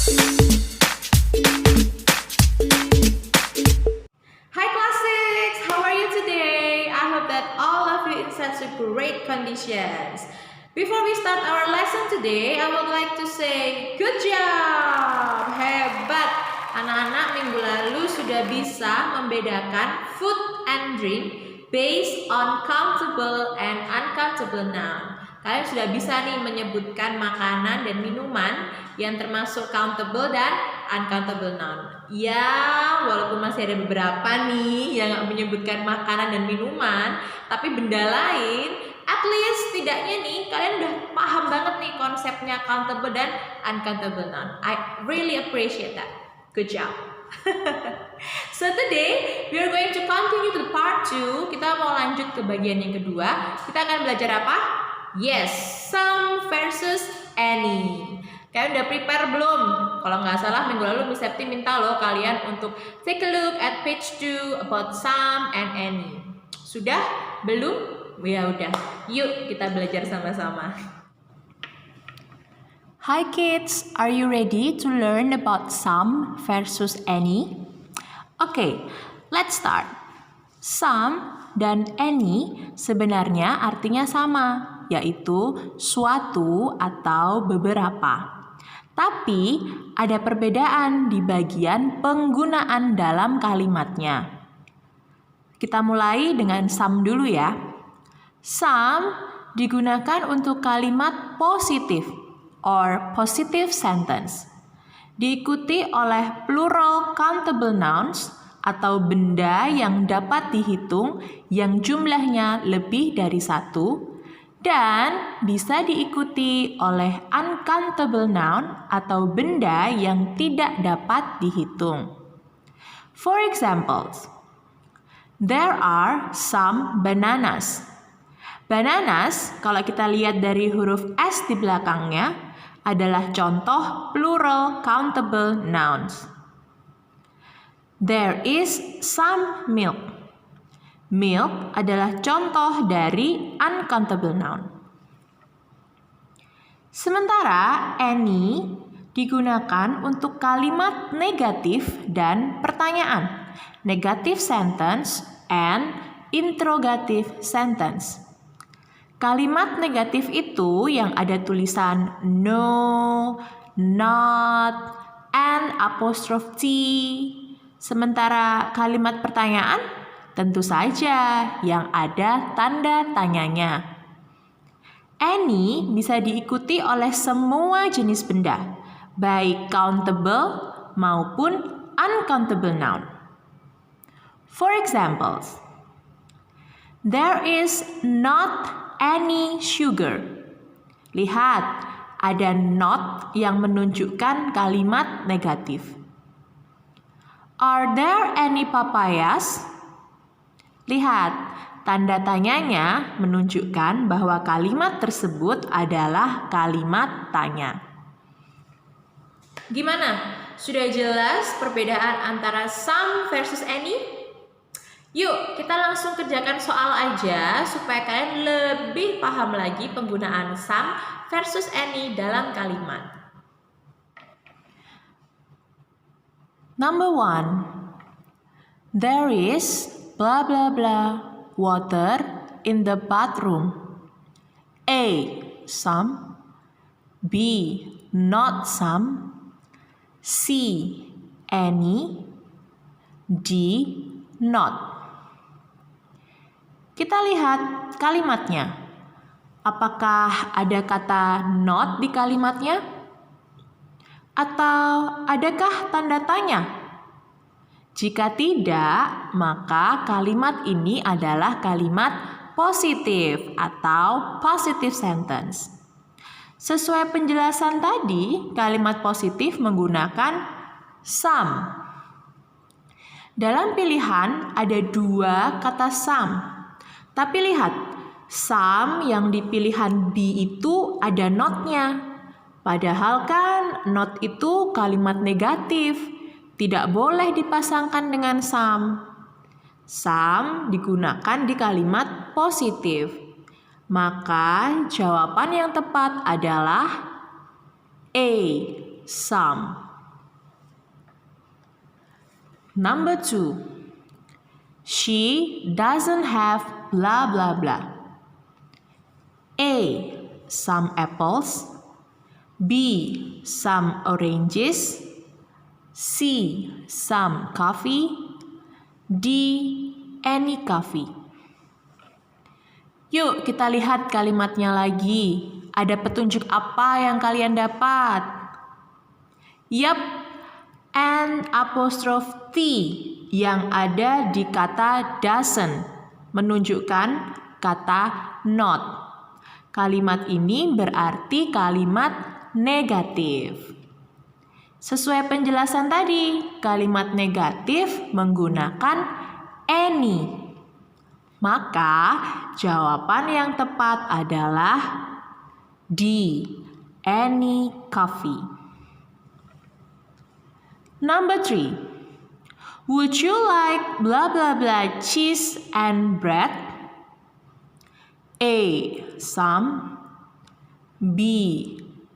Hi classics, how are you today? I hope that all of you in such a great conditions. Before we start our lesson today, I would like to say good job, hebat. Anak-anak minggu lalu sudah bisa membedakan food and drink based on countable and uncountable noun. Kalian sudah bisa nih menyebutkan makanan dan minuman yang termasuk countable dan uncountable noun. Ya, walaupun masih ada beberapa nih yang nggak menyebutkan makanan dan minuman, tapi benda lain, at least tidaknya nih kalian udah paham banget nih konsepnya countable dan uncountable noun. I really appreciate that. Good job. So today we are going to continue to part 2. Kita mau lanjut ke bagian yang kedua. Kita akan belajar apa? Yes, some versus any. Kalian udah prepare belum? Kalau nggak salah minggu lalu Miss Septi minta loh kalian untuk take a look at page 2 about some and any. Sudah? Belum? Ya udah. Yuk kita belajar sama-sama. Hi kids, are you ready to learn about some versus any? Okay, let's start. Some dan any sebenarnya artinya sama, yaitu suatu atau beberapa. Tapi ada perbedaan di bagian penggunaan dalam kalimatnya. Kita mulai dengan some dulu ya. Some digunakan untuk kalimat positif or positive sentence. Diikuti oleh plural countable nouns atau benda yang dapat dihitung yang jumlahnya lebih dari satu, dan bisa diikuti oleh uncountable noun atau benda yang tidak dapat dihitung. For examples, there are some bananas. Bananas, kalau kita lihat dari huruf S di belakangnya, adalah contoh plural countable nouns. There is some milk. Milk adalah contoh dari uncountable noun. Sementara any digunakan untuk kalimat negatif dan pertanyaan, negative sentence and interrogative sentence. Kalimat negatif itu yang ada tulisan no, not, and apostrophe T. Sementara kalimat pertanyaan tentu saja yang ada tanda tanyanya. Any bisa diikuti oleh semua jenis benda, baik countable maupun uncountable noun. For examples, there is not any sugar. Lihat, ada not yang menunjukkan kalimat negatif. Are there any papayas? Lihat, tanda tanyanya menunjukkan bahwa kalimat tersebut adalah kalimat tanya. Gimana? Sudah jelas perbedaan antara some versus any? Yuk, kita langsung kerjakan soal aja supaya kalian lebih paham lagi penggunaan some versus any dalam kalimat. Number 1. There is blah blah blah water in the bathroom. A. Some. B. Not some. C. Any. D. Not. Kita lihat kalimatnya. Apakah ada kata not di kalimatnya? Atau adakah tanda tanya? Jika tidak, maka kalimat ini adalah kalimat positif atau positive sentence. Sesuai penjelasan tadi, kalimat positif menggunakan some. Dalam pilihan ada dua kata some. Tapi lihat, some yang di pilihan B itu ada not-nya. Padahal kan not itu kalimat negatif, tidak boleh dipasangkan dengan some. Some digunakan di kalimat positif. Maka jawaban yang tepat adalah A, some. Number 2. She doesn't have blah blah blah. A. Some apples. B. Some oranges. C. Some coffee. D. Any coffee. Yuk kita lihat kalimatnya lagi. Ada petunjuk apa yang kalian dapat? Yup, an apostrophe T yang ada di kata doesn't menunjukkan kata not. Kalimat ini berarti kalimat negatif. Sesuai penjelasan tadi, kalimat negatif menggunakan any. Maka jawaban yang tepat adalah D. Any coffee. Number 3. Would you like blah blah blah cheese and bread? A. Some. B.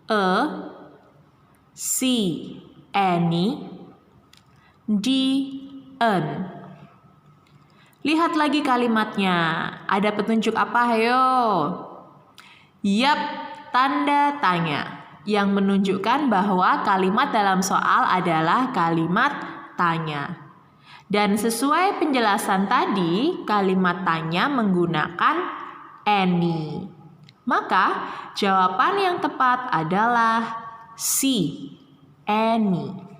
A. C. Any. D. An. Lihat lagi kalimatnya. Ada petunjuk apa, ayo? Yap, tanda tanya yang menunjukkan bahwa kalimat dalam soal adalah kalimat tanya. Dan sesuai penjelasan tadi, kalimat tanya menggunakan any. Maka jawaban yang tepat adalah C. Any.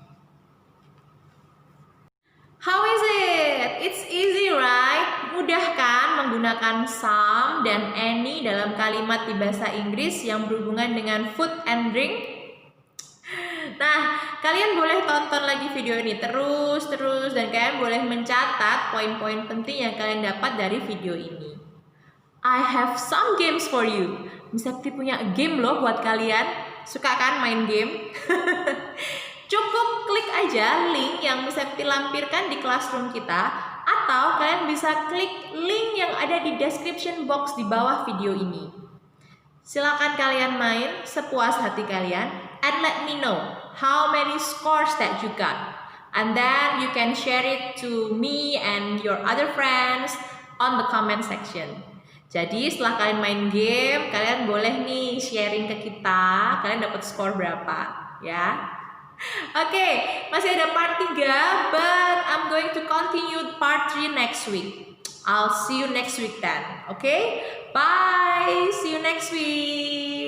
How is it? It's easy, right? Mudah kan menggunakan some dan any dalam kalimat di bahasa Inggris yang berhubungan dengan food and drink? Nah, kalian boleh tonton lagi video ini terus dan kalian boleh mencatat poin-poin penting yang kalian dapat dari video ini. I have some games for you. Miss Septi punya game loh buat kalian. Suka kan main game? Cukup klik aja link yang Miss Septi lampirkan di classroom kita, atau kalian bisa klik link yang ada di description box di bawah video ini. Silakan kalian main sepuas hati kalian and let me know how many scores that you got. And then you can share it to me and your other friends on the comment section. Jadi setelah kalian main game, kalian boleh nih sharing ke kita, kalian dapat skor berapa, ya. Oke, masih ada part 3, but I'm going to continue part 3 next week. I'll see you next week then, okay? Bye, see you next week.